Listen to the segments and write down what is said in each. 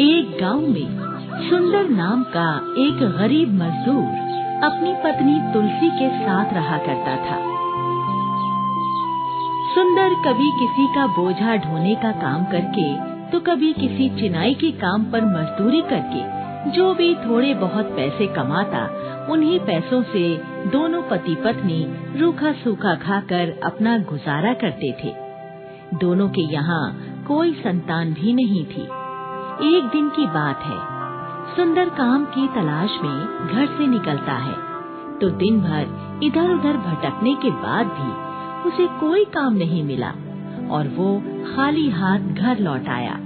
एक गांव में सुंदर नाम का एक गरीब मजदूर अपनी पत्नी तुलसी के साथ रहा करता था। सुंदर कभी किसी का बोझा ढोने का काम करके तो कभी किसी चिनाई के काम पर मजदूरी करके जो भी थोड़े बहुत पैसे कमाता, उन्हीं पैसों से दोनों पति पत्नी रूखा सूखा खाकर अपना गुजारा करते थे। दोनों के यहाँ कोई संतान भी नहीं थी। एक दिन की बात है, सुंदर काम की तलाश में घर से निकलता है तो दिन भर इधर उधर भटकने के बाद भी उसे कोई काम नहीं मिला और वो खाली हाथ घर लौट आया।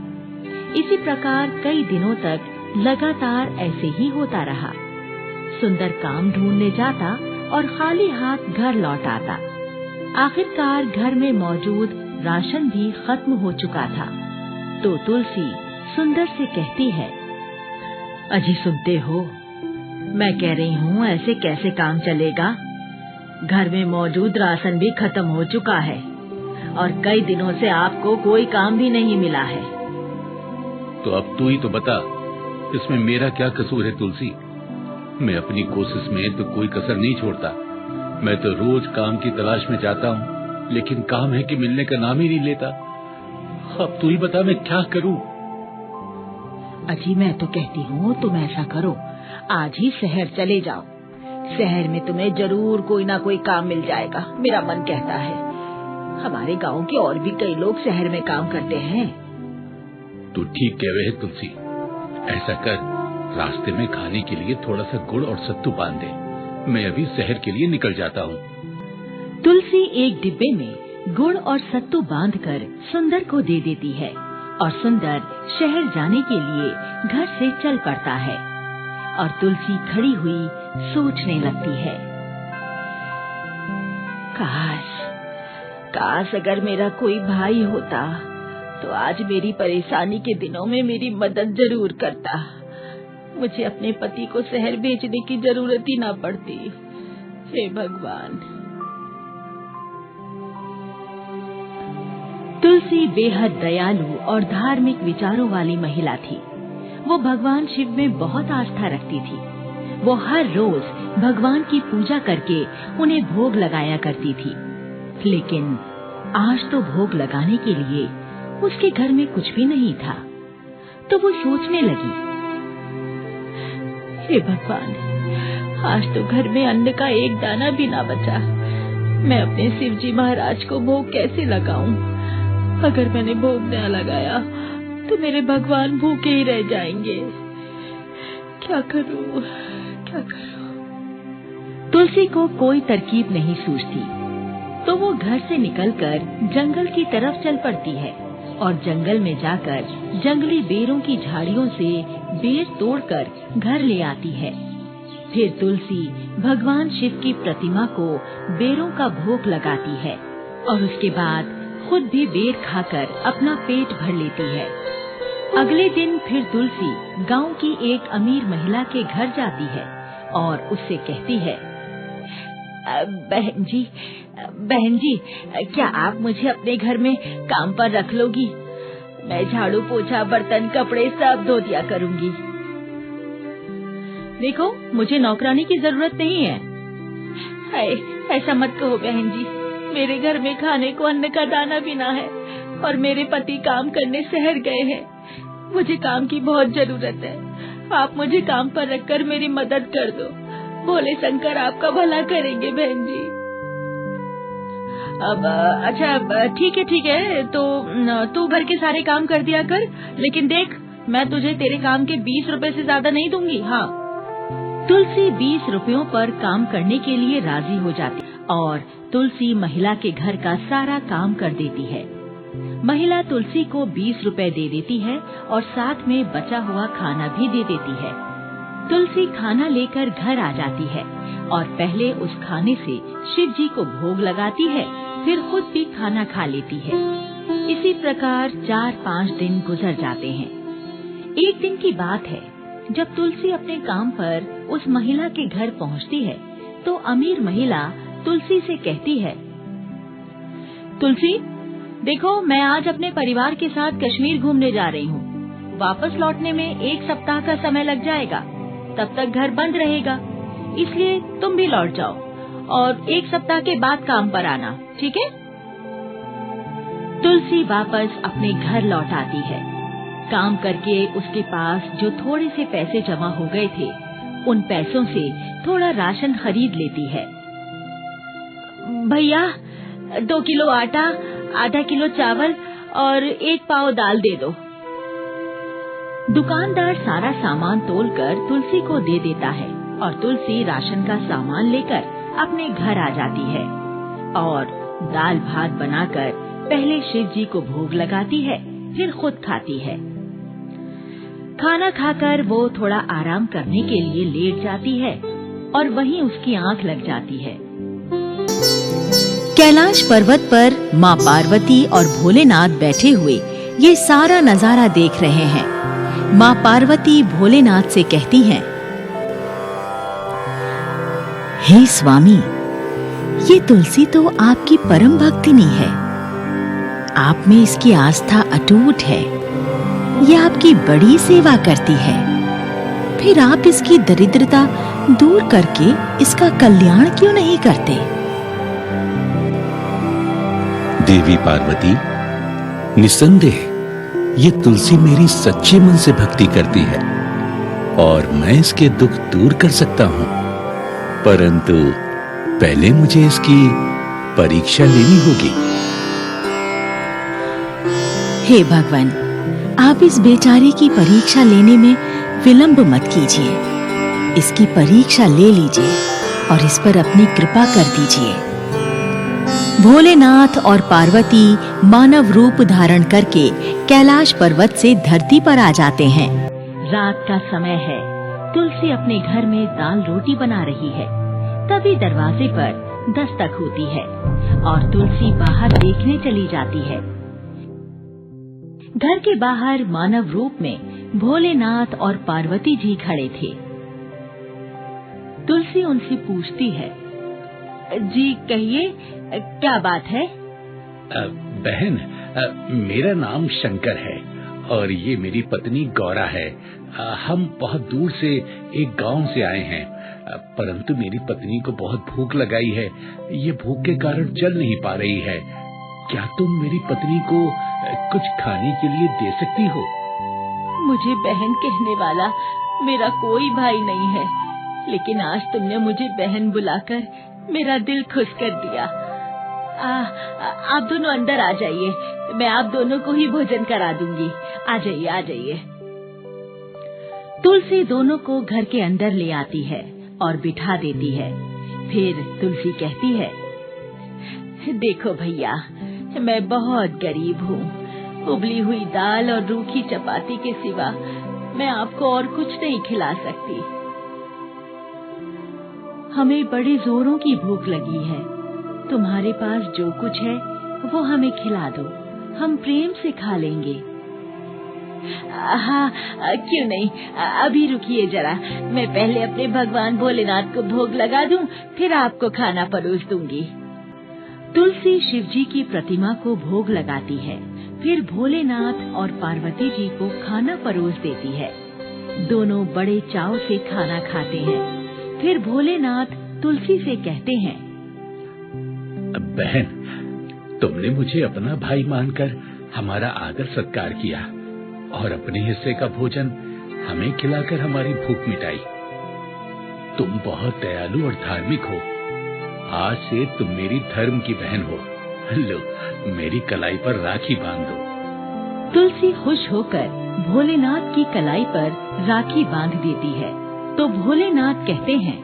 इसी प्रकार कई दिनों तक लगातार ऐसे ही होता रहा। सुंदर काम ढूंढने जाता और खाली हाथ घर लौट आता। आखिरकार घर में मौजूद राशन भी खत्म हो चुका था तो तुलसी सुंदर से कहती है, अजी सुनते हो, मैं कह रही हूँ ऐसे कैसे काम चलेगा। घर में मौजूद राशन भी खत्म हो चुका है और कई दिनों से आपको कोई काम भी नहीं मिला है। तो अब तू ही तो बता, इसमें मेरा क्या कसूर है तुलसी। मैं अपनी कोशिश में तो कोई कसर नहीं छोड़ता। मैं तो रोज काम की तलाश में जाता हूँ, लेकिन काम है कि मिलने का नाम ही नहीं लेता। अब तू ही बता मैं क्या करूँ। अजी मैं तो कहती हूँ तुम ऐसा करो, आज ही शहर चले जाओ। शहर में तुम्हें जरूर कोई ना कोई काम मिल जाएगा, मेरा मन कहता है। हमारे गांव के और भी कई लोग शहर में काम करते हैं। तू ठीक कह रहे है तुलसी। ऐसा कर, रास्ते में खाने के लिए थोड़ा सा गुड़ और सत्तू बांध दे। मैं अभी शहर के लिए निकल जाता हूँ। तुलसी एक डिब्बे में गुड़ और सत्तू बांधकर सुंदर को दे देती है और सुंदर शहर जाने के लिए घर से चल पड़ता है और तुलसी खड़ी हुई सोचने लगती है, काश अगर मेरा कोई भाई होता तो आज मेरी परेशानी के दिनों में मेरी मदद जरूर करता। मुझे अपने पति को शहर भेजने की जरूरत ही ना पड़ती। हे भगवान। तुलसी बेहद दयालु और धार्मिक विचारों वाली महिला थी। वो भगवान शिव में बहुत आस्था रखती थी। वो हर रोज भगवान की पूजा करके उन्हें भोग लगाया करती थी। लेकिन आज तो भोग लगाने के लिए उसके घर में कुछ भी नहीं था। तो वो सोचने लगी, हे भगवान, आज तो घर में अन्न का एक दाना भी ना बचा। मैं अपने शिवजी महाराज को भोग कैसे लगाऊं? अगर मैंने भोग न लगाया तो मेरे भगवान भूखे ही रह जाएंगे। क्या करूं, क्या करूं? तुलसी को कोई तरकीब नहीं सूझती तो वो घर से निकलकर जंगल की तरफ चल पड़ती है और जंगल में जाकर जंगली बेरों की झाड़ियों से बेर तोड़कर घर ले आती है। फिर तुलसी भगवान शिव की प्रतिमा को बेरों का भोग लगाती है और उसके बाद खुद भी बेर खाकर अपना पेट भर लेती है। अगले दिन फिर तुलसी गांव की एक अमीर महिला के घर जाती है और उससे कहती है, बहन जी, क्या आप मुझे अपने घर में काम पर रख लोगी? मैं झाड़ू पोछा बर्तन कपड़े सब धो दिया करूंगी। देखो, मुझे नौकरानी की जरूरत नहीं है। हाय, ऐसा मत कहो बहन जी। मेरे घर में खाने को अन्न का दाना भी ना है और मेरे पति काम करने शहर गए हैं। मुझे काम की बहुत जरूरत है। आप मुझे काम पर रखकर मेरी मदद कर दो। भोले शंकर आपका भला करेंगे बहन जी। अब अच्छा ठीक है, तो तू घर के सारे काम कर दिया कर, लेकिन देख, मैं तुझे तेरे काम के 20 रुपए से ज्यादा नहीं दूंगी। हाँ। तुलसी 20 रुपयों पर काम करने के लिए राजी हो जाती और तुलसी महिला के घर का सारा काम कर देती है। महिला तुलसी को 20 रुपए दे देती है और साथ में बचा हुआ खाना भी दे देती है। तुलसी खाना लेकर घर आ जाती है और पहले उस खाने से शिव जी को भोग लगाती है, फिर खुद भी खाना खा लेती है। इसी प्रकार 4-5 दिन गुजर जाते हैं। एक दिन की बात है, जब तुलसी अपने काम पर उस महिला के घर पहुंचती है तो अमीर महिला तुलसी से कहती है, तुलसी देखो, मैं आज अपने परिवार के साथ कश्मीर घूमने जा रही हूँ। वापस लौटने में 1 सप्ताह का समय लग जाएगा। तब तक घर बंद रहेगा, इसलिए तुम भी लौट जाओ और 1 सप्ताह के बाद काम पर आना, ठीक है? तुलसी वापस अपने घर लौट आती है। काम करके उसके पास जो थोड़े से पैसे जमा हो गए थे, उन पैसों से थोड़ा राशन खरीद लेती है। भैया 2 किलो आटा, आधा किलो चावल और 1 पाव दाल दे दो। दुकानदार सारा सामान तोलकर तुलसी को दे देता है और तुलसी राशन का सामान लेकर अपने घर आ जाती है और दाल भात बनाकर पहले शिव जी को भोग लगाती है, फिर खुद खाती है। खाना खाकर वो थोड़ा आराम करने के लिए लेट जाती है और वहीं उसकी आंख लग जाती है। कैलाश पर्वत पर माँ पार्वती और भोलेनाथ बैठे हुए ये सारा नजारा देख रहे हैं। माँ पार्वती भोलेनाथ से कहती हैं, हे स्वामी, ये तुलसी तो आपकी परम भक्तिनी है। आप में इसकी आस्था अटूट है। ये आपकी बड़ी सेवा करती है। फिर आप इसकी दरिद्रता दूर करके इसका कल्याण क्यों नहीं करते? देवी पार्वती, निस्संदेह ये तुलसी मेरी सच्चे मन से भक्ति करती है और मैं इसके दुख दूर कर सकता हूँ, परंतु पहले मुझे इसकी परीक्षा लेनी होगी। हे भगवान, आप इस बेचारे की परीक्षा लेने में विलंब मत कीजिए। इसकी परीक्षा ले लीजिए और इस पर अपनी कृपा कर दीजिए। भोलेनाथ और पार्वती मानव रूप धारण करके कैलाश पर्वत से धरती पर आ जाते हैं। रात का समय है। तुलसी अपने घर में दाल रोटी बना रही है। तभी दरवाजे पर दस्तक होती है और तुलसी बाहर देखने चली जाती है। घर के बाहर मानव रूप में भोलेनाथ और पार्वती जी खड़े थे। तुलसी उनसे पूछती है, जी कहिए, क्या बात है? बहन, मेरा नाम शंकर है और ये मेरी पत्नी गौरा है। हम बहुत दूर से एक गांव से आए हैं, परंतु मेरी पत्नी को बहुत भूख लगाई है। ये भूख के कारण चल नहीं पा रही है। क्या तुम मेरी पत्नी को कुछ खाने के लिए दे सकती हो? मुझे बहन कहने वाला मेरा कोई भाई नहीं है, लेकिन आज तुमने मुझे बहन बुलाकर मेरा दिल खुश कर दिया। आप दोनों अंदर आ जाइए, मैं आप दोनों को ही भोजन करा दूंगी। आ जाइए, आ जाइए। तुलसी दोनों को घर के अंदर ले आती है और बिठा देती है। फिर तुलसी कहती है, देखो भैया, मैं बहुत गरीब हूँ। उबली हुई दाल और रूखी चपाती के सिवा मैं आपको और कुछ नहीं खिला सकती। हमें बड़े जोरों की भूख लगी है। तुम्हारे पास जो कुछ है वो हमें खिला दो, हम प्रेम से खा लेंगे। हाँ, क्यों नहीं, अभी रुकिए जरा, मैं पहले अपने भगवान भोलेनाथ को भोग लगा दूं, फिर आपको खाना परोस दूंगी। तुलसी शिवजी की प्रतिमा को भोग लगाती है, फिर भोलेनाथ और पार्वती जी को खाना परोस देती है। दोनों बड़े चाव से खाना खाते हैं। फिर भोलेनाथ तुलसी से कहते हैं, बहन, तुमने मुझे अपना भाई मानकर हमारा आदर सत्कार किया और अपने हिस्से का भोजन हमें खिलाकर हमारी भूख मिटाई। तुम बहुत दयालु और धार्मिक हो। आज से तुम मेरी धर्म की बहन हो। लो, मेरी कलाई पर राखी बांध दो। तुलसी खुश होकर भोलेनाथ की कलाई पर राखी बांध देती है। तो भोलेनाथ कहते हैं,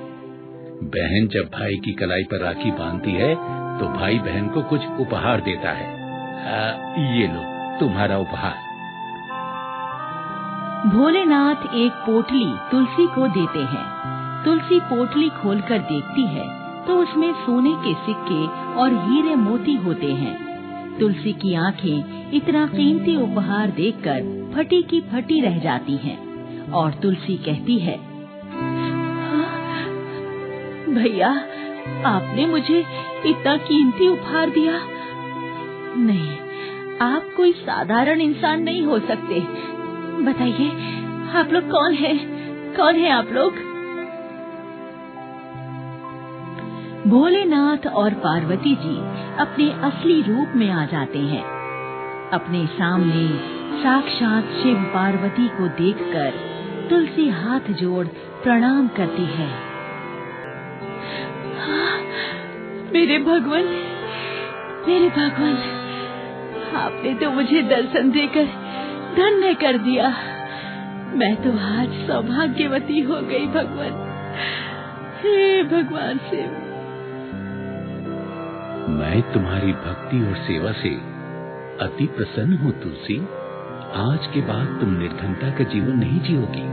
बहन जब भाई की कलाई पर राखी बांधती है तो भाई बहन को कुछ उपहार देता है। ये लो तुम्हारा उपहार। भोलेनाथ एक पोटली तुलसी को देते हैं। तुलसी पोटली खोलकर देखती है तो उसमें सोने के सिक्के और हीरे मोती होते हैं। तुलसी की आंखें इतना कीमती उपहार देखकर फटी की फटी रह जाती हैं और तुलसी कहती है, भैया, आपने मुझे इतना कीमती उपहार दिया। नहीं, आप कोई साधारण इंसान नहीं हो सकते। बताइए, आप लोग कौन हैं? कौन हैं आप लोग? भोलेनाथ और पार्वती जी अपने असली रूप में आ जाते हैं। अपने सामने साक्षात शिव पार्वती को देखकर तुलसी हाथ जोड़ प्रणाम करती है। मेरे भगवान, मेरे भगवान, आपने तो मुझे दर्शन देकर धन्य कर दिया। मैं तो आज सौभाग्यवती हो गई भगवान। हे भगवान शिव, मैं तुम्हारी भक्ति और सेवा से अति प्रसन्न हूँ तुलसी। आज के बाद तुम निर्धनता का जीवन नहीं जियोगी।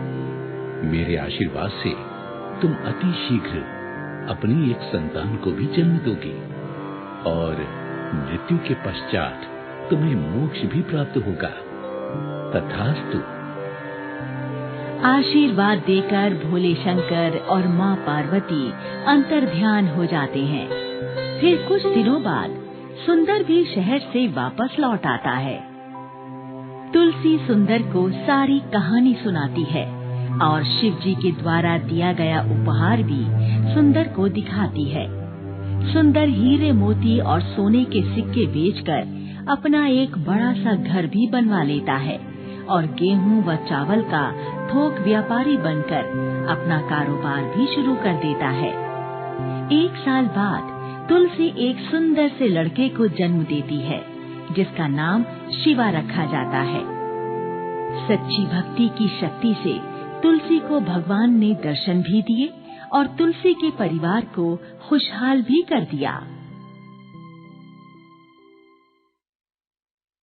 मेरे आशीर्वाद से तुम अति शीघ्र अपनी एक संतान को भी जन्म दोगी और मृत्यु के पश्चात तुम्हें मोक्ष भी प्राप्त होगा। तथास्तु। आशीर्वाद देकर भोले शंकर और माँ पार्वती अंतर्ध्यान हो जाते हैं। फिर कुछ दिनों बाद सुंदर भी शहर से वापस लौट आता है। तुलसी सुंदर को सारी कहानी सुनाती है और शिव जी के द्वारा दिया गया उपहार भी सुंदर को दिखाती है। सुंदर हीरे मोती और सोने के सिक्के बेचकर अपना एक बड़ा सा घर भी बनवा लेता है और गेहूं व चावल का थोक व्यापारी बनकर अपना कारोबार भी शुरू कर देता है। 1 साल बाद तुलसी एक सुंदर से लड़के को जन्म देती है जिसका नाम शिवा रखा जाता है। सच्ची भक्ति की शक्ति से तुलसी को भगवान ने दर्शन भी दिए और तुलसी के परिवार को खुशहाल भी कर दिया।